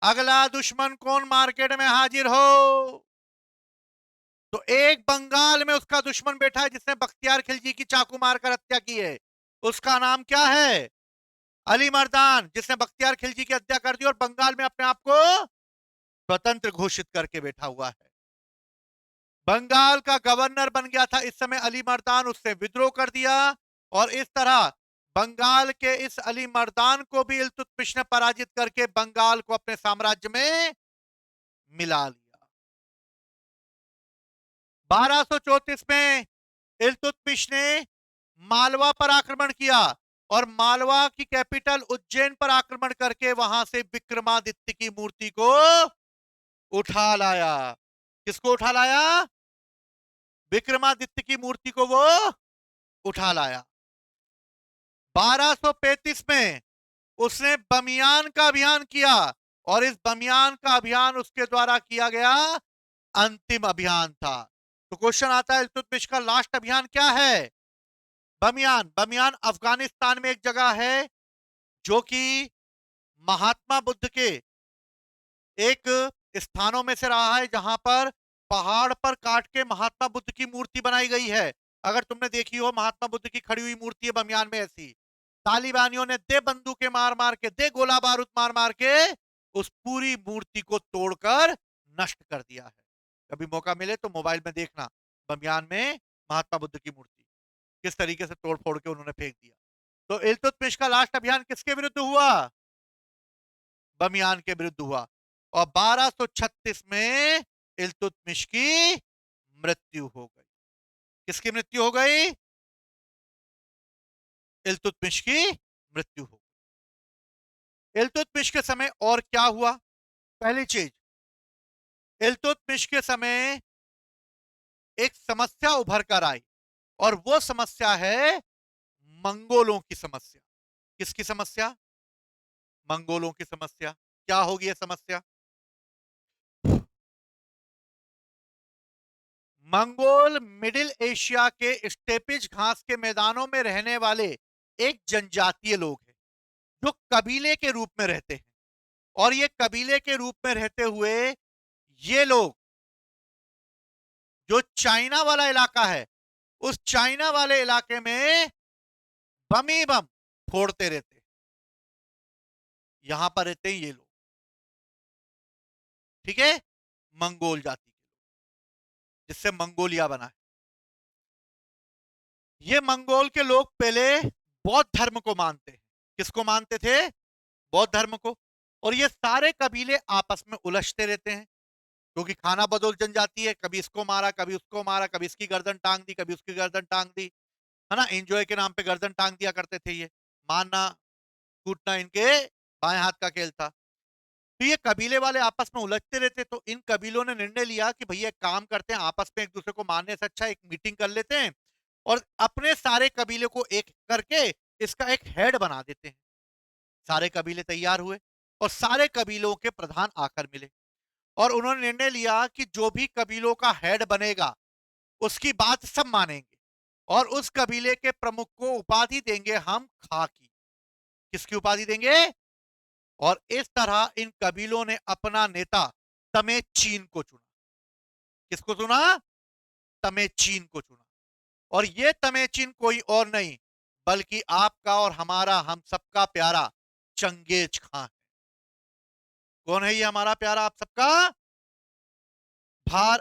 अगला दुश्मन कौन मार्केट में हाजिर हो? तो एक बंगाल में उसका दुश्मन बैठा है जिसने बख्तियार खिलजी की चाकू मारकर हत्या की है। उसका नाम क्या है? अली मर्दान, जिसने बख्तियार खिलजी की हत्या कर दी और बंगाल में अपने आप को स्वतंत्र घोषित करके बैठा हुआ है। बंगाल का गवर्नर बन गया था इस समय अली मर्दान, उसने विद्रोह कर दिया, और इस तरह बंगाल के इस अली मर्दान को भी इल्तुतमिश ने पराजित करके बंगाल को अपने साम्राज्य में मिला लिया। 1234 में इल्तुतमिश ने मालवा पर आक्रमण किया, और मालवा की कैपिटल उज्जैन पर आक्रमण करके वहां से विक्रमादित्य की मूर्ति को उठा लाया। किसको उठा लाया? विक्रमादित्य की मूर्ति को वो उठा लाया। 1235 में उसने बमियान का अभियान किया, और इस बमियान का अभियान उसके द्वारा किया गया अंतिम अभियान था। तो क्वेश्चन आता है, इल्तुतमिश का लास्ट अभियान क्या है? बमियान। बमियान अफगानिस्तान में एक जगह है जो कि महात्मा बुद्ध के एक स्थानों में से रहा है, जहां पर पहाड़ पर काट के महात्मा बुद्ध की मूर्ति बनाई गई है। अगर तुमने देखी हो महात्मा बुद्ध की खड़ी हुई मूर्ति है बमियान में ऐसी, तालिबानियों ने दे बंदूकें मार मार के, दे गोला बारूद मार मार के उस पूरी मूर्ति को तोड़कर नष्ट कर दिया है। कभी मौका मिले तो मोबाइल में देखना, बमियान में महात्मा बुद्ध की मूर्ति किस तरीके से तोड़ फोड़ के उन्होंने फेंक दिया। तो इल्तुतमिश का लास्ट अभियान किसके विरुद्ध हुआ? बमियान के विरुद्ध हुआ। और 1236 में इल्तुतमिश की मृत्यु हो गई। किसकी मृत्यु हो गई? इल्तुतमिश की मृत्यु हो गई। इल्तुतमिश के समय और क्या हुआ? पहली चीज, इल्तुतमिश के समय एक समस्या उभर कर आई, और वो समस्या है मंगोलों की समस्या। किसकी समस्या? मंगोलों की समस्या। क्या होगी यह समस्या? मंगोल मिडिल एशिया के स्टेपिज घास के मैदानों में रहने वाले एक जनजातीय लोग हैं, जो कबीले के रूप में रहते हैं। और ये कबीले के रूप में रहते हुए ये लोग जो चाइना वाला इलाका है, उस चाइना वाले इलाके में बम ही बम फोड़ते रहते हैं। यहां पर रहते हैं ये लोग, ठीक है, मंगोल जाति के, जिससे मंगोलिया बना है। ये मंगोल के लोग पहले बौद्ध धर्म को मानते हैं। किसको मानते थे? बौद्ध धर्म को। और ये सारे कबीले आपस में उलझते रहते हैं, क्योंकि खाना बदल जनजाती है, कभी इसको मारा, कभी उसको मारा, कभी इसकी गर्दन टांग दी, कभी उसकी गर्दन टांग दी, है ना। एंजॉय के नाम पे गर्दन टांग दिया करते थे ये। मारना कूटना इनके बाएं हाथ का खेल था। तो ये कबीले वाले आपस में उलझते रहते, तो इन कबीलों ने निर्णय लिया कि भैया एक काम करते हैं, आपस में एक दूसरे को मारने से अच्छा एक मीटिंग कर लेते हैं और अपने सारे कबीले को एक करके इसका एक हेड बना देते हैं। सारे कबीले तैयार हुए और सारे कबीलों के प्रधान आकर मिले, और उन्होंने निर्णय लिया कि जो भी कबीलों का हेड बनेगा उसकी बात सब मानेंगे, और उस कबीले के प्रमुख को उपाधि देंगे हम खाकी। किसकी उपाधि देंगे? और इस तरह इन कबीलों ने अपना नेता तमेचीन को चुना। किसको चुना? तमेचीन को चुना। और ये तमेचीन कोई और नहीं बल्कि आपका और हमारा, हम सबका प्यारा चंगेज खान है। कौन है ये हमारा प्यारा आप सबका?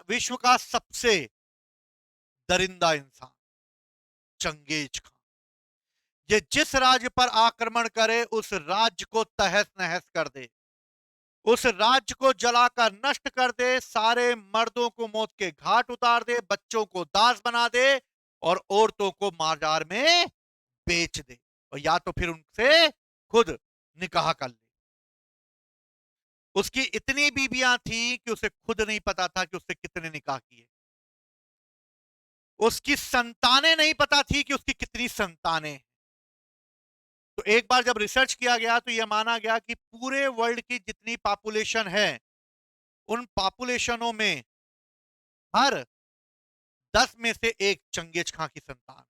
विश्व का सबसे दरिंदा इंसान चंगेज खान। ये जिस राज्य पर आक्रमण करे उस राज्य को तहस नहस कर दे, उस राज्य को जलाकर नष्ट कर दे, सारे मर्दों को मौत के घाट उतार दे, बच्चों को दास बना दे और औरतों को बाजार में बेच दे, और या तो फिर उनसे खुद निकाह कर ले। उसकी इतनी बीबियां थी कि उसे खुद नहीं पता था कि उससे कितने निकाह किए। उसकी संतानें नहीं पता थी कि उसकी कितनी संतानें। तो एक बार जब रिसर्च किया गया तो यह माना गया कि पूरे वर्ल्ड की जितनी पॉपुलेशन है, उन पॉपुलेशनों में हर 10 में से एक चंगेज खां की संतान।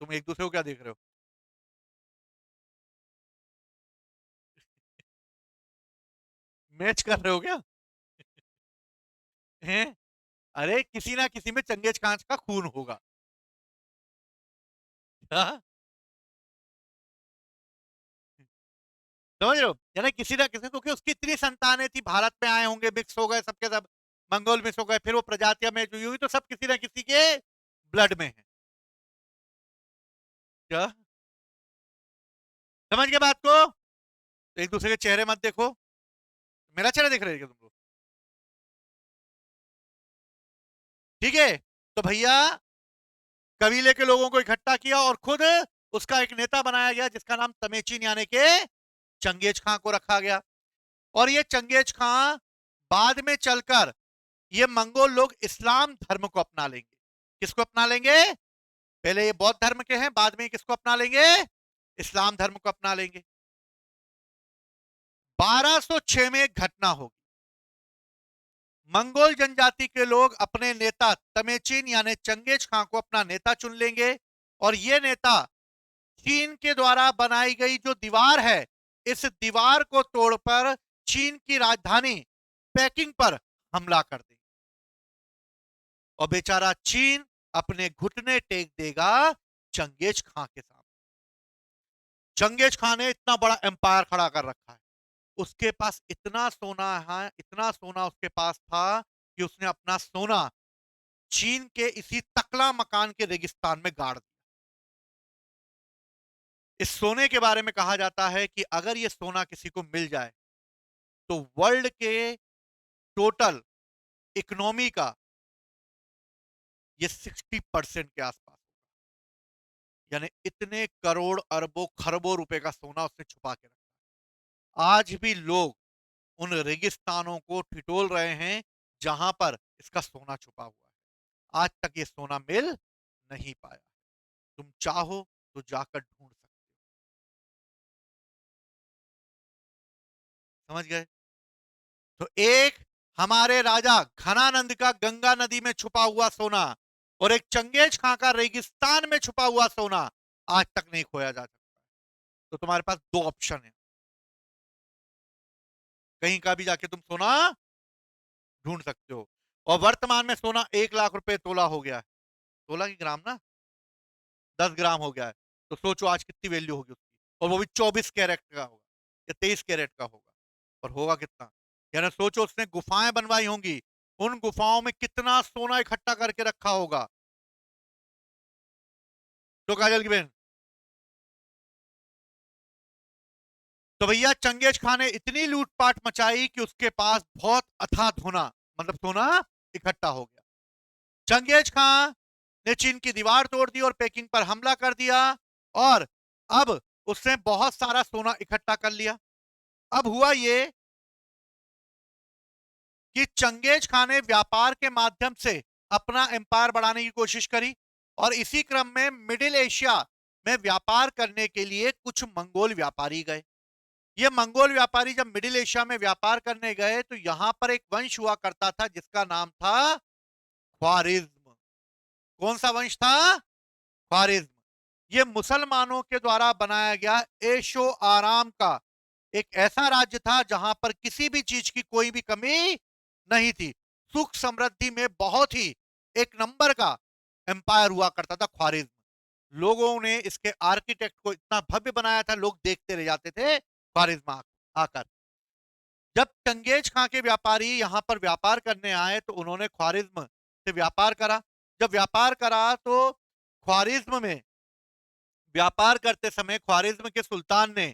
तुम एक दूसरे को क्या देख रहे हो? मैच कर रहे हो क्या? हैं? अरे किसी ना किसी में चंगेज खां का खून होगा। हाँ? समझ रहे हो? यानी किसी ना किसी, क्योंकि उसकी इतनी संतानें थी, भारत में आए होंगे, मिक्स हो गए सबके सब, मंगोल मिक्स हो गए, फिर वो प्रजातियां में जो हुई, तो सब किसी ना किसी के ब्लड में है। क्या समझ गए बात को? तो एक दूसरे के चेहरे मत देखो। मेरा चेहरा देख रहे हो क्या तुम लोग? ठीक है। तो भैया कबीले के लोगों को इकट्ठा किया और खुद उसका एक नेता बनाया गया, जिसका नाम तमेचीन यानी के चंगेज खां को रखा गया। और ये चंगेज खां बाद में चलकर ये मंगोल लोग इस्लाम धर्म को अपना लेंगे। किसको अपना लेंगे? पहले ये बौद्ध धर्म के हैं, बाद में किसको अपना लेंगे? इस्लाम धर्म को अपना लेंगे। 1206 में एक घटना होगी। मंगोल जनजाति के लोग अपने नेता तमेचीन यानी चंगेज खां को अपना नेता चुन लेंगे, और ये नेता चीन के द्वारा बनाई गई जो दीवार है, इस दीवार को तोड़कर चीन की राजधानी पेकिंग पर हमला कर देंगे, और बेचारा चीन अपने घुटने टेक देगा चंगेज खां के सामने। चंगेज खां ने इतना बड़ा एम्पायर खड़ा कर रखा है, उसके पास इतना सोना है, इतना सोना उसके पास था कि उसने अपना सोना चीन के इसी तकला मकान के रेगिस्तान में गाड़ दिया। इस सोने के बारे में कहा जाता है कि अगर यह सोना किसी को मिल जाए तो वर्ल्ड के टोटल इकोनॉमी का ये 60% के आसपास, यानी इतने करोड़ अरबों खरबों रुपए का सोना उसने छुपा के रखा। आज भी लोग उन रेगिस्तानों को ठिठोल रहे हैं जहां पर इसका सोना छुपा हुआ है। आज तक ये सोना मिल नहीं पाया। तुम चाहो तो जाकर ढूंढ सकते हो। समझ गए? तो एक हमारे राजा घनानंद का गंगा नदी में छुपा हुआ सोना, और एक चंगेज खां का रेगिस्तान में छुपा हुआ सोना आज तक नहीं खोया जा सकता। तो तुम्हारे पास दो ऑप्शन है, कहीं का भी जाके तुम सोना ढूंढ सकते हो। और वर्तमान में सोना 1 लाख रुपए तोला हो गया है। तोला की ग्राम ना, 10 ग्राम हो गया है। तो सोचो आज कितनी वैल्यू होगी उसकी, और वो भी 24 कैरेट का होगा या 23 कैरेट का होगा। और होगा कितना, यानी सोचो उसने गुफाएं बनवाई होंगी, उन गुफाओं में कितना सोना इकट्ठा करके रखा होगा। तो काजल की बहन, तो भैया चंगेज खान ने इतनी लूटपाट मचाई कि उसके पास बहुत अथाह धोना, मतलब सोना इकट्ठा हो गया। चंगेज खान ने चीन की दीवार तोड़ दी और पेकिंग पर हमला कर दिया, और अब उसने बहुत सारा सोना इकट्ठा कर लिया। अब हुआ ये कि चंगेज खान ने व्यापार के माध्यम से अपना एम्पायर बढ़ाने की कोशिश करी, और इसी क्रम में मिडिल एशिया में व्यापार करने के लिए कुछ मंगोल व्यापारी गए। ये मंगोल व्यापारी जब मिडिल एशिया में व्यापार करने गए तो यहां पर एक वंश हुआ करता था जिसका नाम था ख्वारिज्म। कौन सा वंश था? ख्वारिज्म। ये मुसलमानों के द्वारा बनाया गया ऐशो आराम का एक ऐसा राज्य था जहां पर किसी भी चीज की कोई भी कमी नहीं थी। सुख समृद्धि में बहुत ही एक नंबर का एम्पायर हुआ करता था ख्वारिज्म। लोगों ने इसके आर्किटेक्ट को इतना भव्य बनाया था, लोग देखते रह जाते थे ख्वारिज्म आकर। जब चंगेज खां के व्यापारी यहां पर व्यापार करने आए तो उन्होंने ख्वारिज्म से व्यापार करा। जब व्यापार करा तो ख्वारिज्म में व्यापार करते समय ख्वारिज्म के सुल्तान ने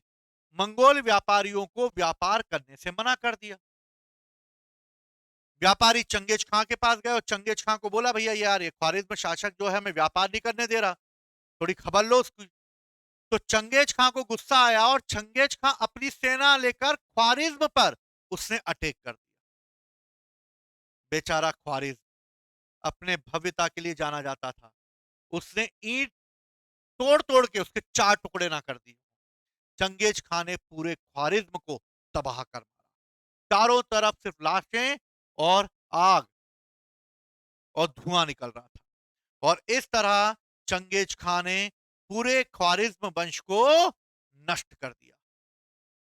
मंगोल व्यापारियों को व्यापार करने से मना कर दिया। व्यापारी चंगेज खां के पास गए और चंगेज खां को बोला, भैया यार ये ख्वारिज्म शासक जो है हमें व्यापार नहीं करने दे रहा, थोड़ी खबर लो उसकी। तो चंगेज खां को गुस्सा आया और चंगेज खां अपनी सेना लेकर ख्वारिज्म पर उसने अटैक कर दिया। बेचारा ख्वारिज्म अपने भव्यता के लिए जाना जाता था, उसने ईंट तोड़ तोड़ के उसके 4 टुकड़े ना कर दिए। चंगेज खां ने पूरे ख्वारिज्म को तबाह कर मारा। चारों तरफ सिर्फ लाशें और आग और धुआं निकल रहा था, और इस तरह चंगेज खां ने पूरे ख्वारिज्म वंश को नष्ट कर दिया।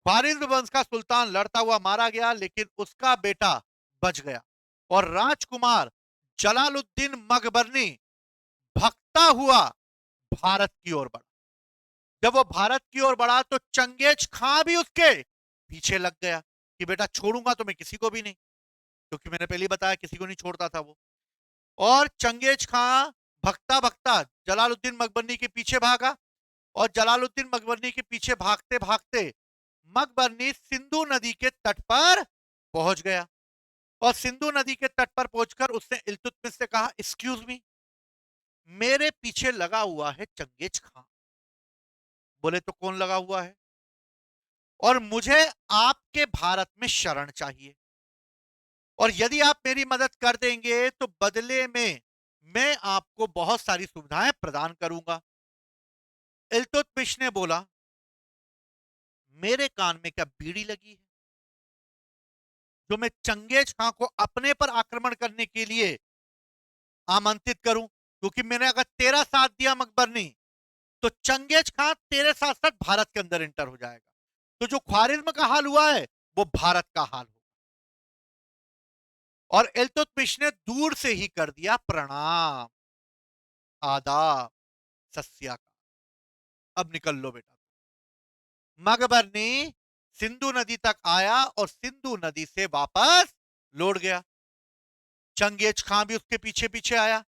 ख्वारिज्म वंश का सुल्तान लड़ता हुआ मारा गया, लेकिन उसका बेटा बच गया, और राजकुमार जलालुद्दीन मकबरनी भगता हुआ भारत की ओर बढ़ा। जब वो भारत की ओर बढ़ा तो चंगेज खां भी उसके पीछे लग गया कि बेटा छोड़ूंगा तो मैं किसी को भी नहीं, क्योंकि मैंने पहले बताया किसी को नहीं छोड़ता था वो। और चंगेज खां भगता भगता जलालुद्दीन मकबरनी के पीछे भागा, और जलालुद्दीन मकबरनी के पीछे भागते भागते मकबरनी सिंधु नदी के तट पर पहुंच गया। और सिंधु नदी के तट पर पहुंचकर उसने इल्तुतमिश से कहा, एक्सक्यूज मी, मेरे पीछे लगा हुआ है चंगेज खां। बोले तो कौन लगा हुआ है? और मुझे आपके भारत में शरण चाहिए, और यदि आप मेरी मदद कर देंगे तो बदले में मैं आपको बहुत सारी सुविधाएं प्रदान करूंगा। इल्तुतमिश ने बोला, मेरे कान में क्या बीड़ी लगी है जो मैं चंगेज खां को अपने पर आक्रमण करने के लिए आमंत्रित करूं? क्योंकि मैंने अगर तेरा साथ दिया मकबरनी, तो चंगेज खां तेरे साथ साथ भारत के अंदर इंटर हो जाएगा। तो जो ख्वारिज्म का हाल हुआ है वो भारत का हाल होगा। और इल्तुतमिश ने दूर से ही कर दिया प्रणाम, आदाब, सत, अब निकल लो बेटा। मकबरनी सिंधु नदी तक आया और सिंधु नदी से वापस लौट गया। चंगेज खां भी उसके पीछे पीछे आया,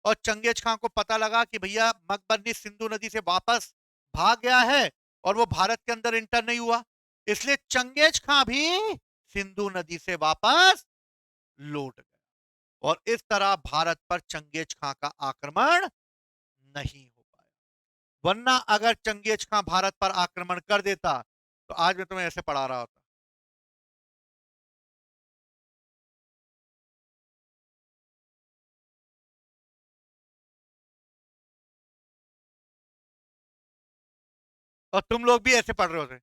और चंगेज खां को पता लगा कि भैया मकबरनी सिंधु नदी से वापस भाग गया है और वो भारत के अंदर इंटर नहीं हुआ, इसलिए चंगेज खां भी सिंधु नदी से वापस लौट गया और इस तरह भारत पर चंगेज खां का आक्रमण नहीं हो पाया। वरना अगर चंगेज खां भारत पर आक्रमण कर देता तो आज मैं तुम्हें ऐसे पढ़ा रहा होता। और तुम लोग भी ऐसे पढ़ रहे होते।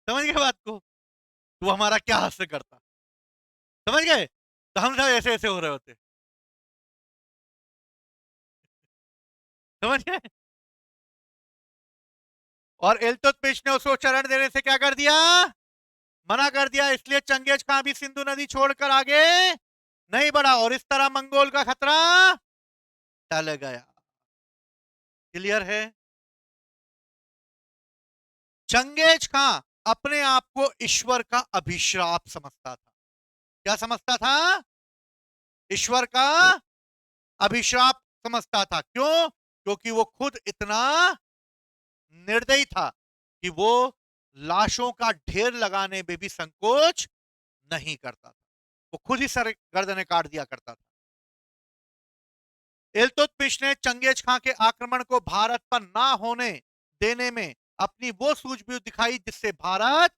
समझ गए बात को? तू हमारा क्या हास्य करता। समझ गए? तो हम सब ऐसे ऐसे हो रहे होते। समझ गए? और इल्तुतमिश ने उसको शरण देने से क्या कर दिया? मना कर दिया। इसलिए चंगेज खां भी सिंधु नदी छोड़कर आगे नहीं बढ़ा और इस तरह मंगोल का खतरा टल गया। क्लियर है? चंगेज खां अपने आप को ईश्वर का अभिश्राप समझता था। क्या समझता था? ईश्वर का अभिश्राप समझता था। क्यों? क्योंकि वो खुद इतना निर्दयी था कि वो लाशों का ढेर लगाने में भी संकोच नहीं करता था। वो खुद ही सर गर्दनें काट दिया करता था। इल्तुतमिश ने चंगेज खां के आक्रमण को भारत पर ना होने देने में अपनी वो सूझबूझ दिखाई जिससे भारत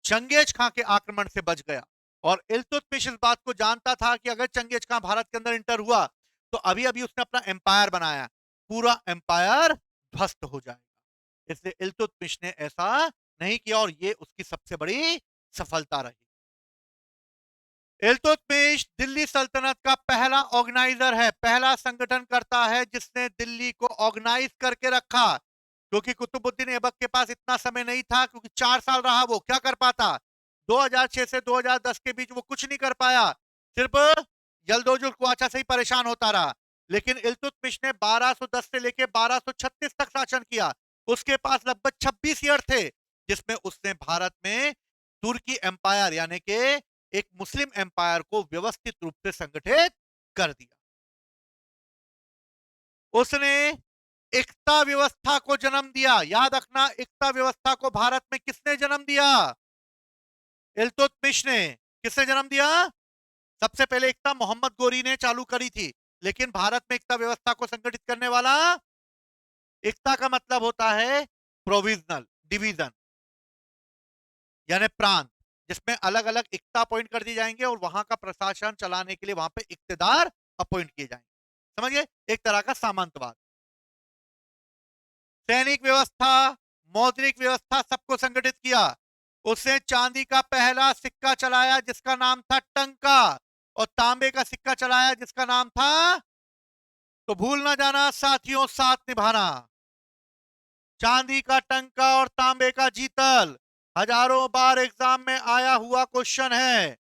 चंगेज खां के आक्रमण से बच गया। और इल्तुतमिश इस बात को जानता था कि अगर चंगेज खां भारत के अंदर इंटर हुआ तो अभी अभी उसने अपना एम्पायर बनाया, पूरा एम्पायर ध्वस्त हो जाएगा। इसलिए इल्तुतमिश ने ऐसा नहीं किया और ये उसकी सबसे बड़ी सफलता रही। इल्तुतमिश दिल्ली सल्तनत का पहला ऑर्गेनाइजर है, पहला संगठन करता है जिसने दिल्ली को ऑर्गेनाइज करके रखा। क्योंकि कुतुबुद्दीन ऐबक के पास इतना समय नहीं था, क्योंकि 4 साल रहा, वो क्या कर पाता? 2006 से 2010 के बीच वो कुछ नहीं कर पाया, सिर्फ यल्दोजुल क्वाचा से ही परेशान होता रहा। लेकिन इल्तुतमिश ने 1210 से लेकर 1236 तक शासन किया। उसके पास लगभग 26 ईयर थे जिसमें उसने भारत में तुर्की एम्पायर यानी कि एक मुस्लिम एम्पायर को व्यवस्थित रूप से संगठित कर दिया। उसने एकता व्यवस्था को जन्म दिया। याद रखना, एकता व्यवस्था को भारत में किसने जन्म दिया? इल्तुतमिश ने। किसने जन्म दिया? सबसे पहले एकता मोहम्मद गोरी ने चालू करी थी, लेकिन भारत में एकता व्यवस्था को संगठित करने वाला, एकता का मतलब होता है प्रोविजनल डिवीजन यानी प्रांत, जिसमें अलग अलग एकता अपॉइंट कर दी जाएंगे और वहां का प्रशासन चलाने के लिए वहां पे इक्तेदार अपॉइंट किए जाएंगे। समझिए, एक तरह का सामंतवाद। सैनिक व्यवस्था, मौद्रिक व्यवस्था सबको संगठित किया। उसने चांदी का पहला सिक्का चलाया जिसका नाम था टंका और तांबे का सिक्का चलाया जिसका नाम था, तो भूल ना जाना साथियों, साथ निभाना। चांदी का टंका और तांबे का जीतल हजारों बार एग्जाम में आया हुआ क्वेश्चन है,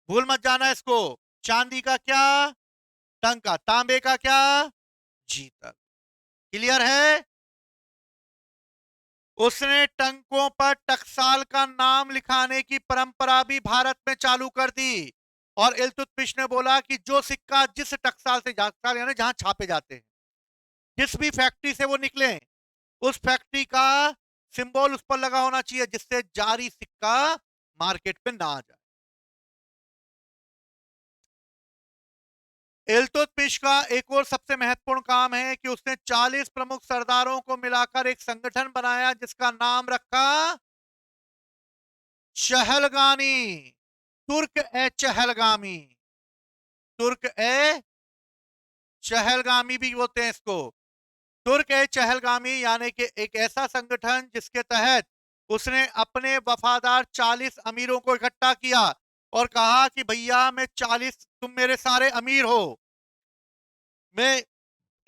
भूल मत जाना इसको। चांदी का क्या? टंका। तांबे का क्या? जीतल। क्लियर है? उसने टंकों पर टकसाल का नाम लिखाने की परंपरा भी भारत में चालू कर दी और इल्तुतमिश ने बोला कि जो सिक्का जिस टकसाल से टकसाल यानी जहां छापे जाते हैं, जिस भी फैक्ट्री से वो निकले, उस फैक्ट्री का सिंबल उस पर लगा होना चाहिए जिससे जारी सिक्का मार्केट में ना आ जाए। इल्तुतमिश का एक और सबसे महत्वपूर्ण काम है कि उसने 40 प्रमुख सरदारों को मिलाकर एक संगठन बनाया जिसका नाम रखा चहलगानी। तुर्क ए चहलगामी। तुर्क ए चहलगामी भी बोलते हैं इसको। तुर्क ए चहलगामी यानी कि एक ऐसा संगठन जिसके तहत उसने अपने वफादार 40 अमीरों को इकट्ठा किया और कहा कि भैया मैं 40, तुम मेरे सारे अमीर हो, मैं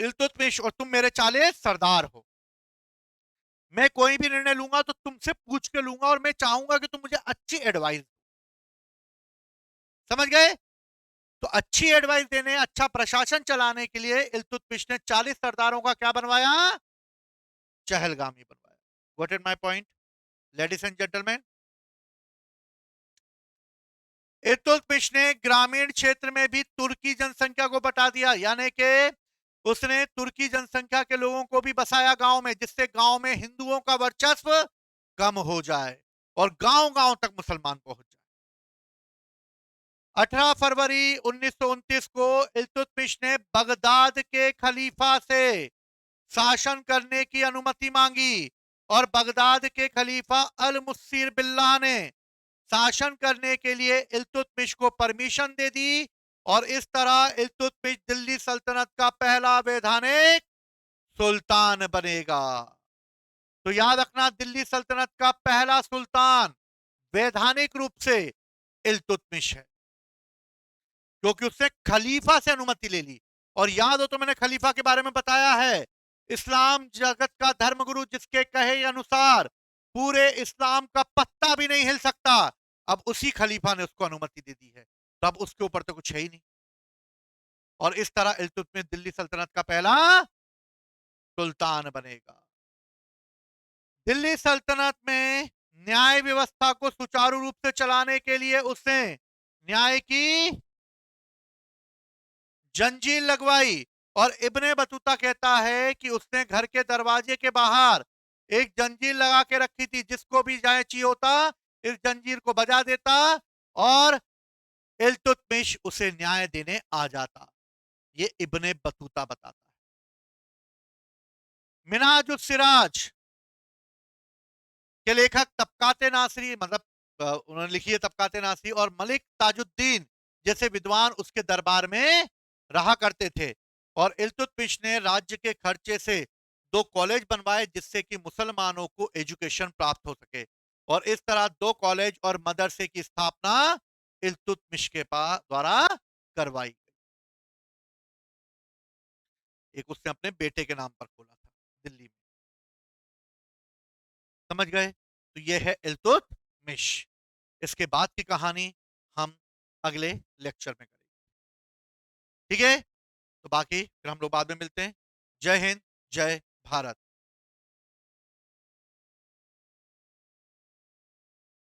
इल्तुतमिश, और तुम मेरे 40 सरदार हो। मैं कोई भी निर्णय लूंगा तो तुमसे पूछ के लूंगा और मैं चाहूंगा कि तुम मुझे अच्छी एडवाइस। समझ गए? तो अच्छी एडवाइस देने, अच्छा प्रशासन चलाने के लिए इल्तुतमिश ने 40 सरदारों का क्या बनवाया? चहलगामी बनवाया। What is my point, ladies and gentleman? Iltutmish ने ग्रामीण क्षेत्र में भी तुर्की जनसंख्या को बटा दिया, यानी कि उसने तुर्की जनसंख्या के लोगों को भी बसाया गांव में, जिससे गांव में हिंदुओं का वर्चस्व कम हो जाए और गांव गांव तक मुसलमान पहुंच जाए। 18 फरवरी 1929 को इल्तुतमिश ने बगदाद के खलीफा से शासन करने की अनुमति मांगी और बगदाद के खलीफा अल मुस्सिर बिल्लाह ने शासन करने के लिए इल्तुतमिश को परमिशन दे दी और इस तरह इल्तुतमिश दिल्ली सल्तनत का पहला वैधानिक सुल्तान बनेगा। तो याद रखना, दिल्ली सल्तनत का पहला सुल्तान वैधानिक रूप से इल्तुतमिश है, क्योंकि उसने खलीफा से अनुमति ले ली। और याद हो तो मैंने खलीफा के बारे में बताया है, इस्लाम जगत का धर्मगुरु जिसके कहे अनुसार पूरे इस्लाम का पत्ता भी नहीं हिल सकता, अब उसी खलीफा ने उसको अनुमति दे दी है, तो अब उसके ऊपर तो कुछ है ही नहीं। और इस तरह इल्तुतमिश दिल्ली सल्तनत का पहला सुल्तान बनेगा। दिल्ली सल्तनत में न्याय व्यवस्था को सुचारू रूप से चलाने के लिए उसने न्याय की जंजीर लगवाई। और इब्ने बतूता कहता है कि उसने घर के दरवाजे के बाहर एक जंजीर लगा के रखी थी, जिसको भी जाए चाहिए होता इस जंजीर को बजा देता और इल्तुतमिश उसे न्याय देने आ जाता। ये इब्ने बतूता बताता है। मिनाजुस सिराज के लेखक तबकाते नासरी, मतलब उन्होंने लिखी है तबकाते नासरी, और मलिक ताजुद्दीन जैसे विद्वान उसके दरबार में रहा करते थे। और इल्तुतमिश ने राज्य के खर्चे से 2 कॉलेज बनवाए, जिससे कि मुसलमानों को एजुकेशन प्राप्त हो सके। और इस तरह 2 कॉलेज और मदरसे की स्थापना इल्तुतमिश के द्वारा करवाई गई। एक उसने अपने बेटे के नाम पर खोला था दिल्ली में। समझ गए? तो यह है इल्तुतमिश। इसके बाद की कहानी हम अगले लेक्चर में करेंगे। ठीक है? तो बाकी फिर हम लोग बाद में मिलते हैं। जय हिंद, जय भारत।